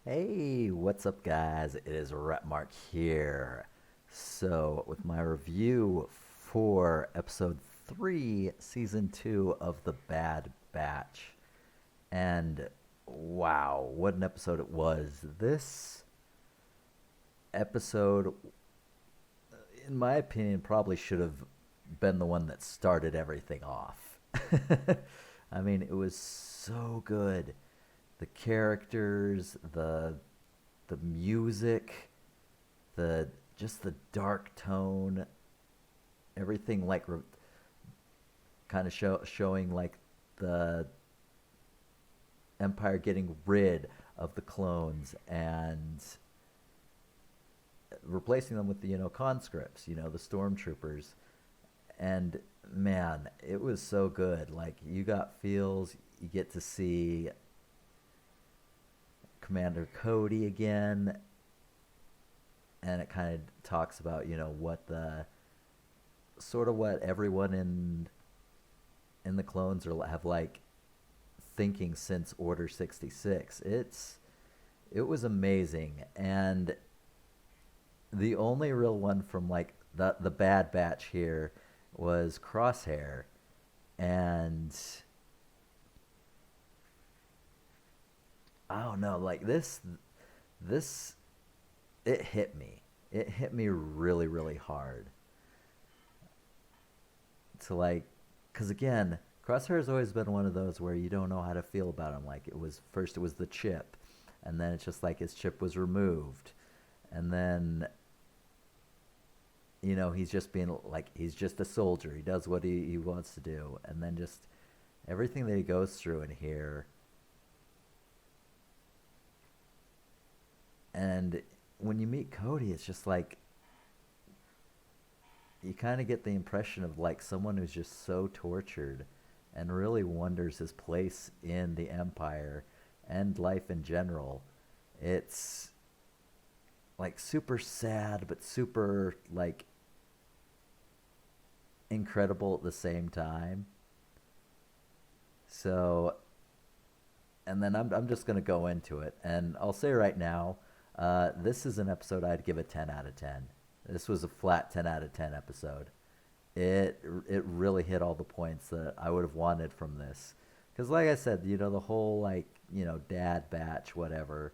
Hey, what's up, guys? It is Rapmark here. So, with my review for episode 3, season 2 of The Bad Batch. And wow, what an episode it was. This episode, in my opinion, probably should have been the one that started everything off. I mean, it was so good. The characters, the music, the just the dark tone, everything like kind of showing like the Empire getting rid of the clones and replacing them with the conscripts, the stormtroopers. And man, it was so good. Like you got feels, you get to see Commander Cody again, and it kind of talks about what the sort of what everyone in the clones are have like thinking since Order 66. It was amazing, and the only real one from like the Bad Batch here was Crosshair, and I don't know, like this it hit me. It hit me really, really hard. To like, because again, Crosshair has always been one of those where you don't know how to feel about him. Like it was the chip, and then it's just like his chip was removed, and then he's just being like he's just a soldier. He does what he wants to do, and then just everything that he goes through in here. And when you meet Cody, it's just like you kind of get the impression of like someone who's just so tortured and really wonders his place in the empire and life in general. It's like super sad but super like incredible at the same time. So, and then I'm just going to go into it, and I'll say right now, this is an episode I'd give a 10 out of 10. This was a flat 10 out of 10 episode. It really hit all the points that I would have wanted from this. Because, like I said, the whole like dad batch whatever.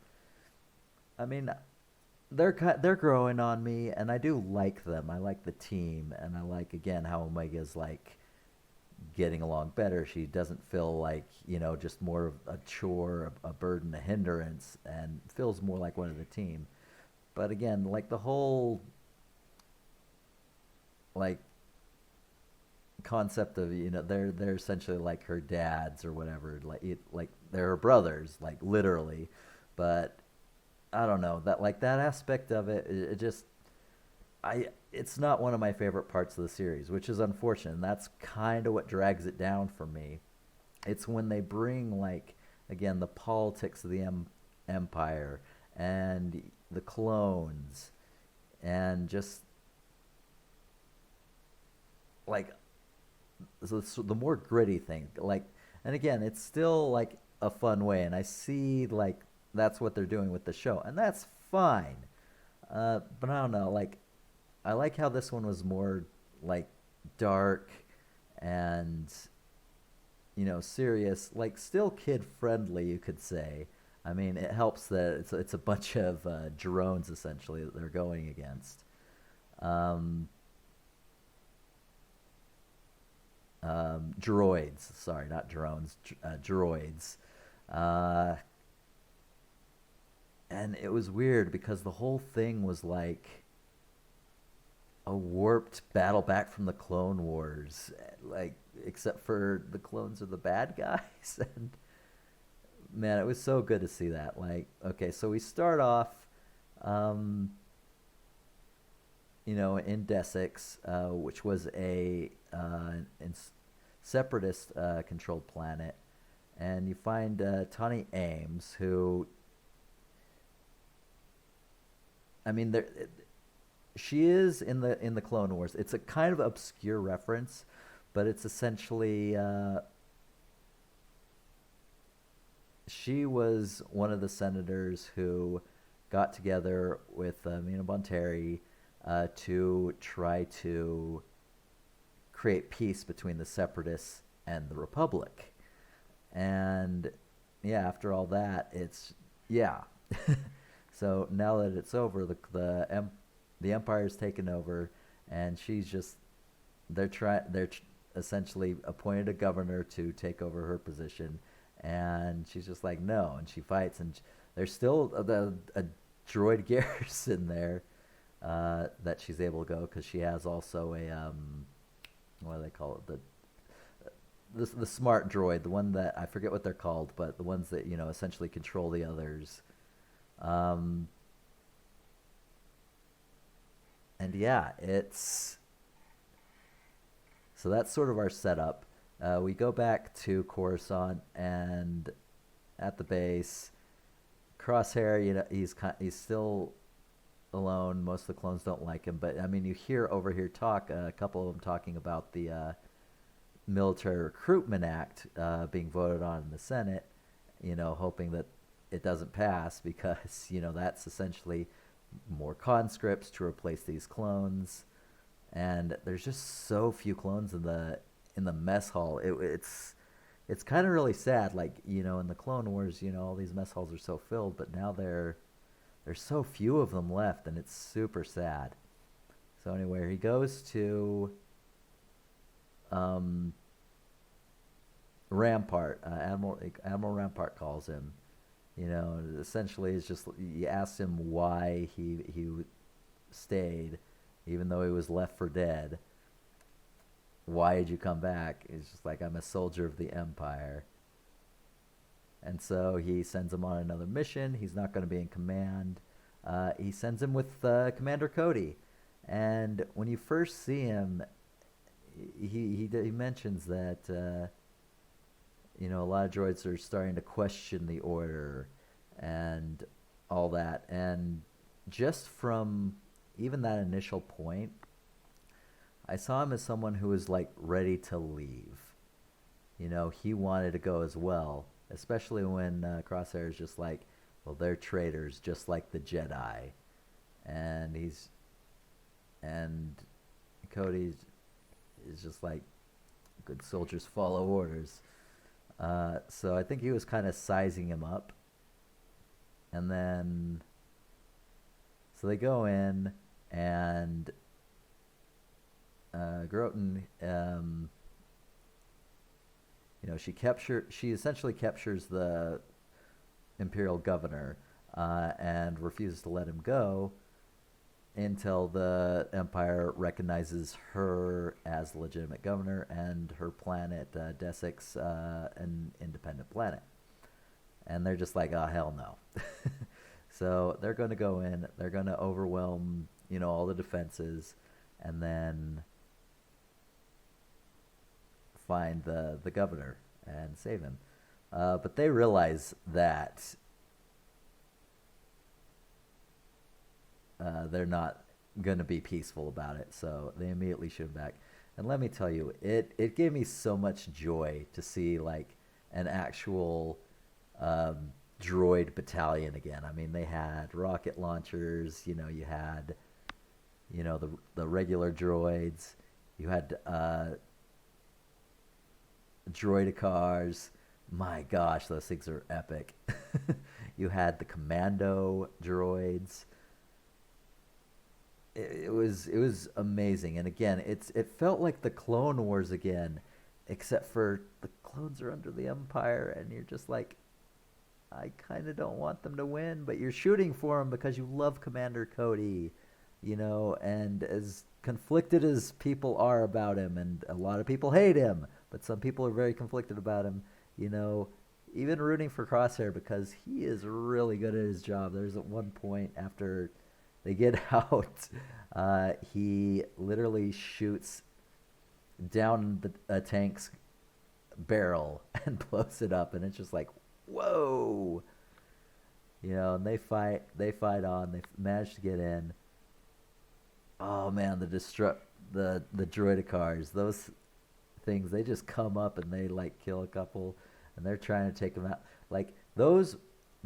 I mean, they're growing on me, and I do like them. I like the team, and I like again how Omega's like getting along better. She doesn't feel like just more of a chore, a burden, a hindrance, and feels more like one of the team. But again, like the whole like concept of they're essentially like her dads or whatever, like they're her brothers, like literally. But I don't know that like that aspect of it just I it's not one of my favorite parts of the series, which is unfortunate, and that's kind of what drags it down for me. It's when they bring like again the politics of the empire and the clones and just like so the more gritty thing, like, and again it's still like a fun way, and I see like that's what they're doing with the show, and that's fine. But I don't know, like I like how this one was more like dark and serious, like still kid friendly, you could say. I mean, it helps that it's a bunch of drones essentially that they're going against. Um, Droids, sorry, not drones, droids. Uh, and it was weird because the whole thing was like a warped battle back from the Clone Wars, like except for the clones are the bad guys. And man, it was so good to see that. Like, okay, so we start off, um, in Desix, which was a separatist controlled planet, and you find Tawny Ames, who, I mean, there she is in the Clone Wars. It's a kind of obscure reference, but it's essentially she was one of the senators who got together with Mina Bonteri to try to create peace between the separatists and the republic. And yeah, after all that, it's yeah. So now that it's over, the empire's taken over, and she's just essentially appointed a governor to take over her position, and she's just like no, and she fights, and there's still a droid garrison there that she's able to go because she has also a what do they call it, the smart droid, the one that I forget what they're called, but the ones that essentially control the others. Um, and yeah, it's so that's sort of our setup. We go back to Coruscant, and at the base, Crosshair, he's still alone. Most of the clones don't like him, but I mean, you overhear talk, a couple of them talking about the Military Recruitment Act being voted on in the Senate, hoping that it doesn't pass because, that's essentially more conscripts to replace these clones. And there's just so few clones in the mess hall. It's kind of really sad. Like, in the Clone Wars, all these mess halls are so filled, but now there's so few of them left, and it's super sad. So anyway, he goes to um, Rampart. Admiral Rampart calls him. Essentially, it's just you asked him why he stayed, even though he was left for dead. Why did you come back? He's just like, I'm a soldier of the Empire. And so he sends him on another mission. He's not going to be in command. He sends him with Commander Cody. And when you first see him, he mentions that a lot of droids are starting to question the order and all that. And just from even that initial point, I saw him as someone who was like ready to leave. He wanted to go as well, especially when Crosshair is just like, well, they're traitors, just like the Jedi, and Cody is just like, good soldiers follow orders. So I think he was kind of sizing him up, and then so they go in, and Groton, she essentially captures the Imperial governor and refuses to let him go until the Empire recognizes her as the legitimate governor and her planet, Desix, an independent planet. And they're just like, oh, hell no. So they're going to go in, they're going to overwhelm, all the defenses, and then find the governor and save him. But they realize that they're not going to be peaceful about it, so they immediately shoot him back. And let me tell you, it gave me so much joy to see like an actual droid battalion again. I mean, they had rocket launchers, you had the regular droids, you had droidicars. My gosh, those things are epic. You had the commando droids. It was amazing. And again, it felt like the Clone Wars again, except for the clones are under the Empire, and you're just like, I kind of don't want them to win, but you're shooting for them because you love Commander Cody, and as conflicted as people are about him, and a lot of people hate him, but some people are very conflicted about him, even rooting for Crosshair because he is really good at his job. There's at one point after they get out, he literally shoots down a tank's barrel and blows it up, and it's just like, whoa, and they fight on. They manage to get in. Oh man, the droidicars, those things, they just come up and they like kill a couple, and they're trying to take them out. Like Those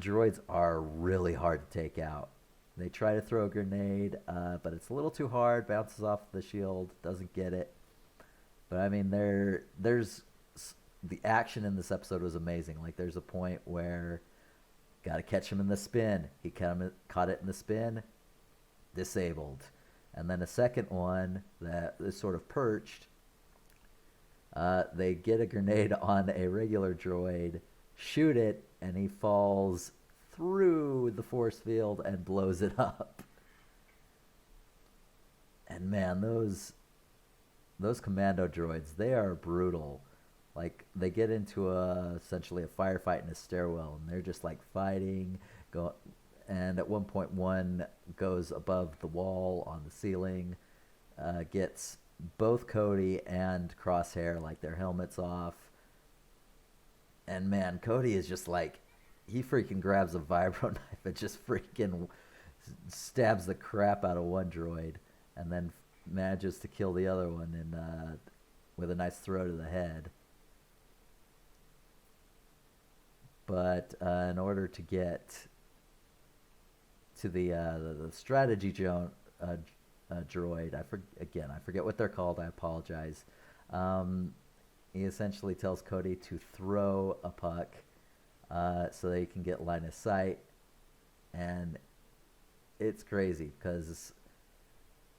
droids are really hard to take out. They try to throw a grenade, but it's a little too hard. Bounces off the shield, doesn't get it. But I mean, there's the action in this episode was amazing. Like, there's a point where got to catch him in the spin. He caught it in the spin, disabled. And then a second one that is sort of perched. They get a grenade on a regular droid, shoot it, and he falls through the force field and blows it up. And man, those commando droids, they are brutal. Like, they get into essentially a firefight in a stairwell, and they're just like fighting, and at one point one goes above the wall on the ceiling, gets both Cody and Crosshair, like, their helmets off. And man, Cody is just like, he freaking grabs a vibro knife and just freaking stabs the crap out of one droid, and then manages to kill the other one with a nice throw to the head. But in order to get to the strategy droid, I forget what they're called. I apologize. He essentially tells Cody to throw a puck so that he can get line of sight, and it's crazy because,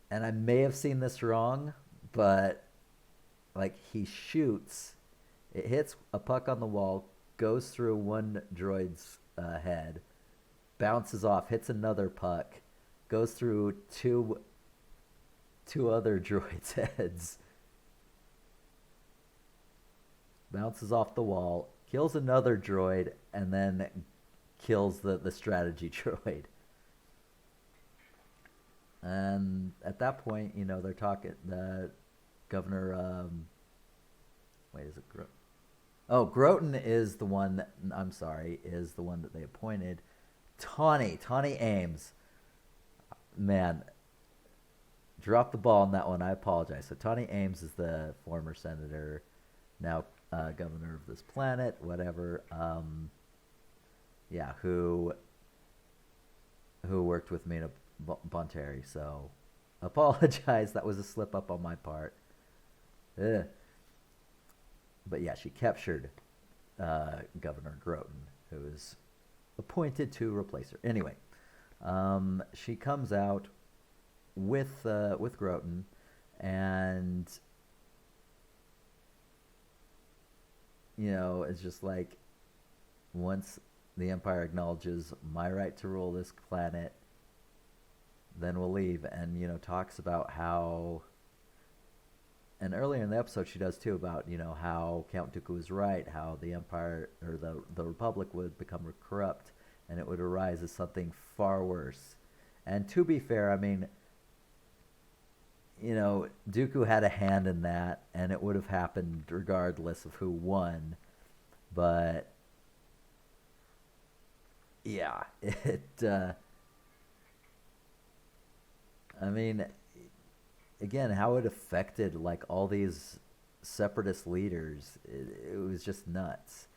and I may have seen this wrong, but like, he shoots, it hits a puck on the wall, goes through one droid's head, bounces off, hits another puck, goes through two other droids' heads, bounces off the wall, kills another droid, and then kills the strategy droid. And at that point, they're talking, the governor, wait, is it Groton is the one is the one that they appointed. Tawny Ames. Man, dropped the ball on that one. I apologize. So Tawny Ames is the former senator, now governor of this planet, whatever. Who worked with Mina Bonteri. So apologize. That was a slip up on my part. Ugh. But yeah, she captured Governor Groton, who is appointed to replace her. Anyway, she comes out with Groton, and it's just like, once the Empire acknowledges my right to rule this planet, then we'll leave. And talks about how. And earlier in the episode, she does too, about how Count Dooku was right, how the Empire or the Republic would become corrupt, and it would arise as something far worse. And to be fair, I mean, Dooku had a hand in that, and it would have happened regardless of who won. But yeah, I mean, again, how it affected like all these separatist leaders, it was just nuts.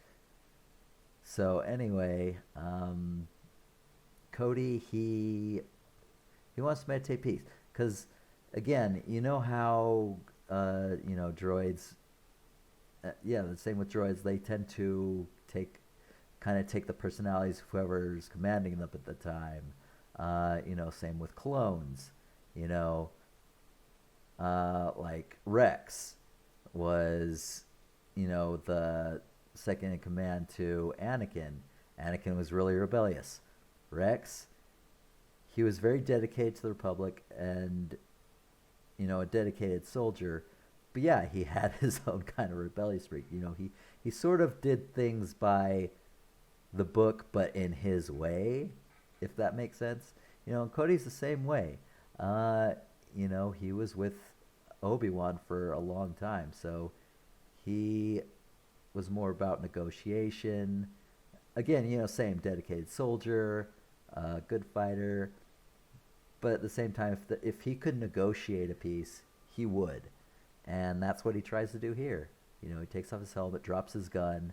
So anyway, Cody, he wants to meditate peace, because again, how droids, the same with droids, they tend to take the personalities of whoever's commanding them at the time. Same with clones. Like Rex was, the second in command to Anakin. Anakin was really rebellious. Rex, he was very dedicated to the Republic and, a dedicated soldier. But yeah, he had his own kind of rebellious streak. He sort of did things by the book, but in his way, if that makes sense. Cody's the same way. He was with Obi-Wan for a long time, so he was more about negotiation. Again, same dedicated soldier, good fighter, but at the same time, if he could negotiate a peace, he would, and that's what he tries to do here. He takes off his helmet, drops his gun,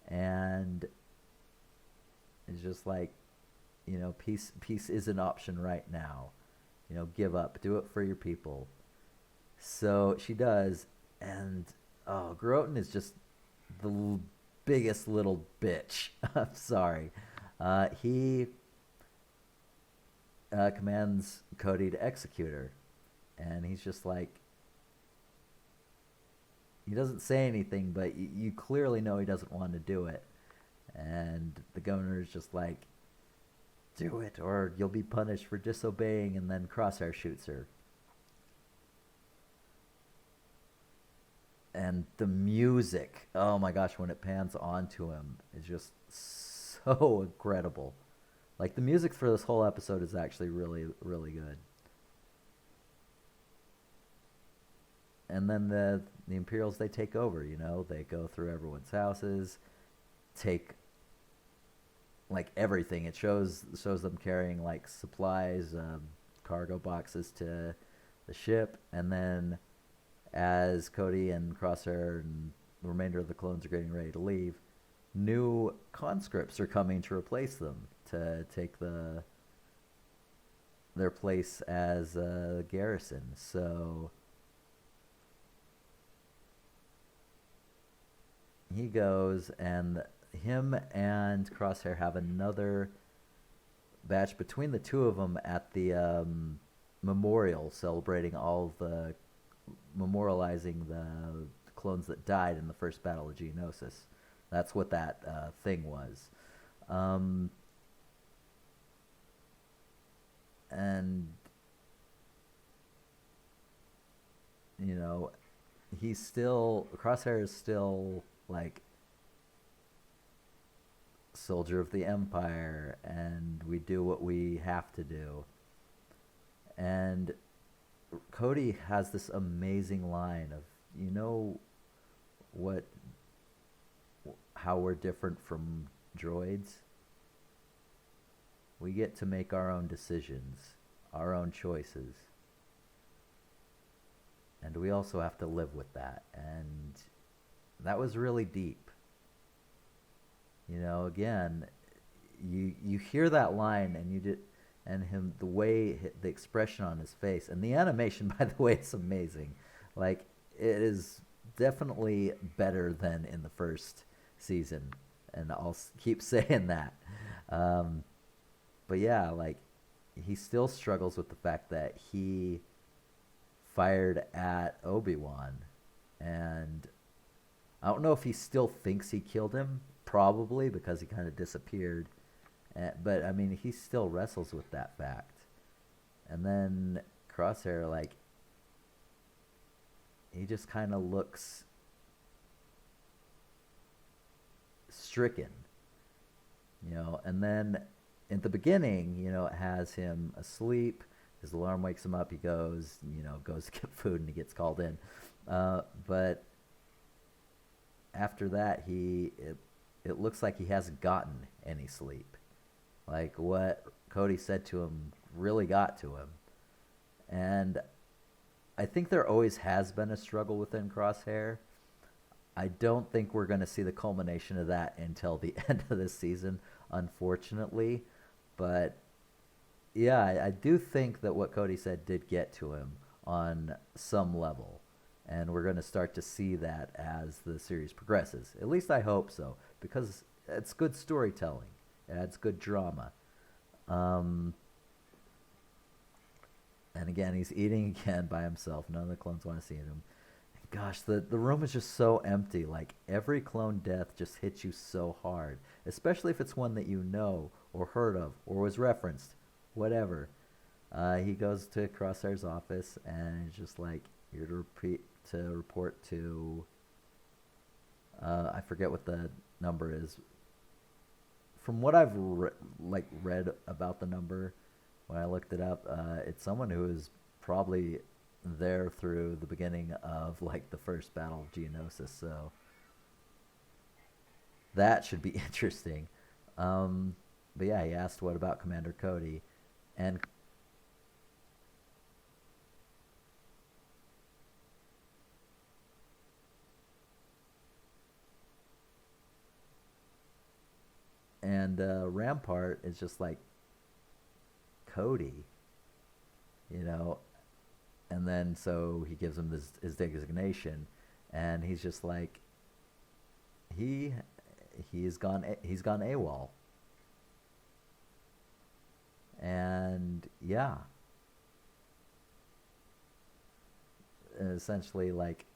and It's just like, peace is an option right now. Give up, do it for your people. So she does, and oh, Groton is just the biggest little bitch. I'm sorry. He commands Cody to execute her, and he's just like, he doesn't say anything, but you clearly know he doesn't want to do it. And the governor's just like, do it, or you'll be punished for disobeying. And then Crosshair shoots her. And the music, oh my gosh, when it pans onto him, is just so incredible. Like, the music for this whole episode is actually really, really good. And then the Imperials, they take over. They go through everyone's houses, take like everything. It shows them carrying like supplies, cargo boxes to the ship, and then as Cody and Crosshair and the remainder of the clones are getting ready to leave, new conscripts are coming to replace them, to take their place as a garrison. So he goes, and him and Crosshair have another batch between the two of them at the memorial, memorializing the clones that died in the first battle of Geonosis. That's what that thing was. And Crosshair is still like soldier of the Empire, and we do what we have to do. And Cody has this amazing line of, how we're different from droids? We get to make our own decisions, our own choices. And we also have to live with that. And that was really deep. Again, you hear that line, and the expression on his face, and the animation, by the way, is amazing. Like, it is definitely better than in the first season, and I'll keep saying that. But yeah, like, he still struggles with the fact that he fired at Obi-Wan, and I don't know if he still thinks he killed him. Probably, because he kind of disappeared. But, I mean, he still wrestles with that fact. And then Crosshair, like, he just kind of looks stricken. And then in the beginning, it has him asleep. His alarm wakes him up. He goes to get food, and he gets called in. But after that, it looks like he hasn't gotten any sleep. Like, what Cody said to him really got to him. And I think there always has been a struggle within Crosshair. I don't think we're going to see the culmination of that until the end of this season, unfortunately. But yeah, I do think that what Cody said did get to him on some level. And we're going to start to see that as the series progresses. At least I hope so, because it's good storytelling. It adds good drama. And again, he's eating again by himself. None of the clones want to see him. And gosh, the room is just so empty. Like, every clone death just hits you so hard, especially if it's one that you know or heard of or was referenced, whatever. He goes to Crosshair's office, and he's just like, you're to report to, I forget what the number is. From what I've read about the number, when I looked it up, it's someone who is probably there through the beginning of like the first battle of Geonosis. So that should be interesting. But yeah, he asked, what about Commander Cody? And And Rampart is just like Cody, you know. And then so he gives him his designation, and he's just like he he's gone AWOL. And yeah, essentially like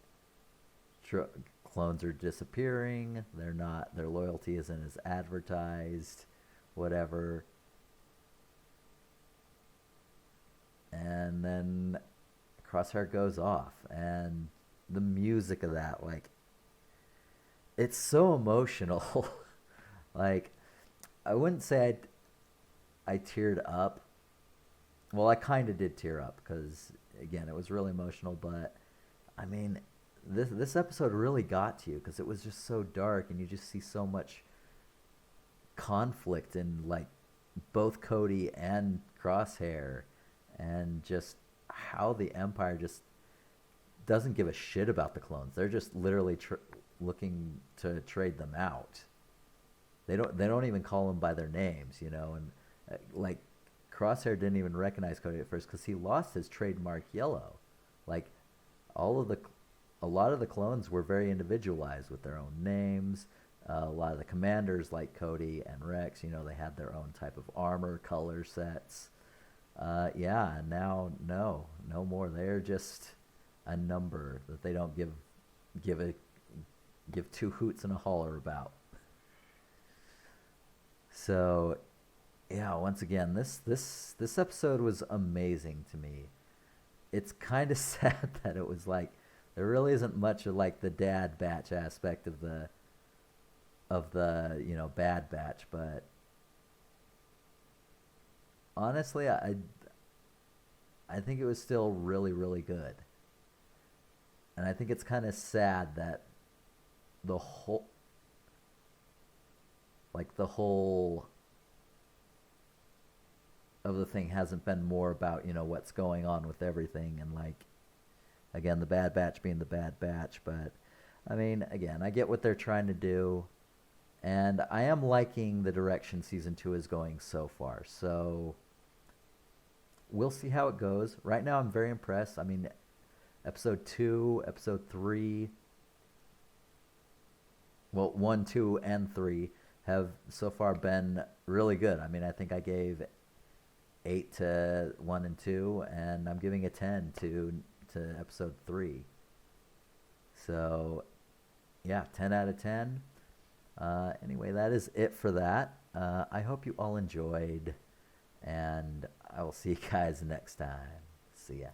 tr- clones are disappearing. They're not, their loyalty isn't as advertised, whatever. And then Crosshair goes off, and the music of that, like, it's so emotional. Like, I wouldn't say I teared up. Well, I kind of did tear up because again, it was really emotional. But I mean, this episode really got to you because it was just so dark, and you just see so much conflict in like both Cody and Crosshair, and just how the Empire just doesn't give a shit about the clones. They're just literally looking to trade them out. They don't even call them by their names, you know. And like Crosshair didn't even recognize Cody at first because he lost his trademark yellow. Like all of the a lot of the clones were very individualized with their own names. A lot of the commanders, like Cody and Rex, you know, they had their own type of armor color sets. Yeah, and now no more. They're just a number that they don't give a give two hoots and a holler about. So yeah, once again, this episode was amazing to me. It's kind of sad that it was like there really isn't much of like the dad batch aspect of the Bad Batch, but honestly, I think it was still really really good, and I think it's kind of sad that the whole the whole of the thing hasn't been more about what's going on with everything, and like again the Bad Batch being the Bad Batch. But I mean, again, I get what they're trying to do, and I am liking the direction season 2 is going so far. So we'll see how it goes. Right now I'm very impressed. I mean, episode 2, episode 3, well, 1, 2, and 3 have so far been really good. I mean, I think I gave 8 to 1 and 2, and I'm giving a 10 to episode 3. So, yeah, 10 out of 10. Anyway, that is it for that. I hope you all enjoyed, and I will see you guys next time. See ya.